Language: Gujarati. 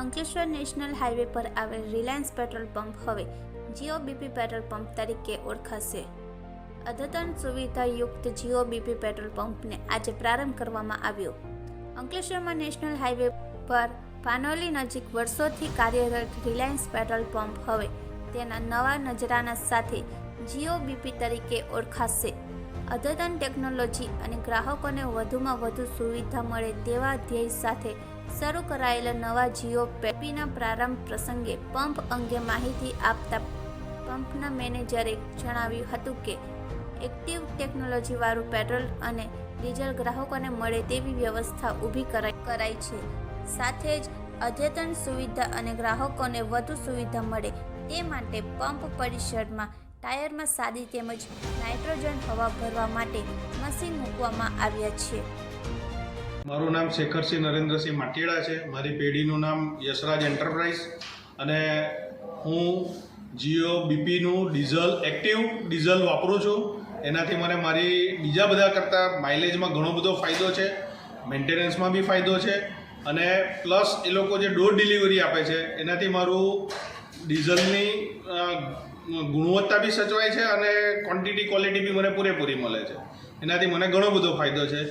અંકલેશ્વર નેશનલ હાઈવે પર આવેલ રિલાયન્સ પેટ્રોલ પંપ હવે જીઓ બીપી પેટ્રોલ પંપ તરીકે ઓળખાશે. અદ્યતન સુવિધાયુક્ત જીઓ બીપી પેટ્રોલ પંપને આજે પ્રારંભ કરવામાં આવ્યો. અંકલેશ્વરમાં નેશનલ હાઈવે પર પાનોલી નજીક વર્ષોથી કાર્યરત રિલાયન્સ પેટ્રોલ પંપ હવે તેના નવા નજરાના સાથે જીઓ બીપી તરીકે ઓળખાશે. અદ્યતન ટેકનોલોજી અને ગ્રાહકોને વધુમાં વધુ સુવિધા મળે તેવા ધ્યેય સાથે શરૂ કરાયેલા નવા જીઓ બીપીના પ્રારંભ પ્રસંગે પંપ અંગે માહિતી આપતા પંપના મેનેજરે જણાવ્યું હતું કે એક્ટિવ ટેકનોલોજીવાળું પેટ્રોલ અને ડીઝલ ગ્રાહકોને મળે તેવી વ્યવસ્થા ઊભી કરાઈ છે. સાથે જ અદ્યતન સુવિધા અને ગ્રાહકોને વધુ સુવિધા મળે તે માટે પંપ પરિસરમાં ટાયરમાં સાદી તેમજ નાઇટ્રોજન હવા ભરવા માટે મશીન મૂકવામાં આવ્યા છે. મારું નામ શેખરસિંહ નરેન્દ્રસિંહ માટીડા છે. મારી પેઢીનું નામ યશરાજ એન્ટરપ્રાઇઝ અને હું જીઓ બીપીનું એક્ટિવ ડીઝલ વાપરું છું. એનાથી મને મારી બીજા બધા કરતાં માઇલેજમાં ઘણો બધો ફાયદો છે, મેન્ટેનન્સમાં બી ફાયદો છે અને પ્લસ એ લોકો જે ડોર ડિલિવરી આપે છે એનાથી મારું ડીઝલની ગુણવત્તા બી સચવાય છે અને ક્વોન્ટિટી ક્વોલિટી બી મને પૂરેપૂરી મળે છે. એનાથી મને ઘણો બધો ફાયદો છે.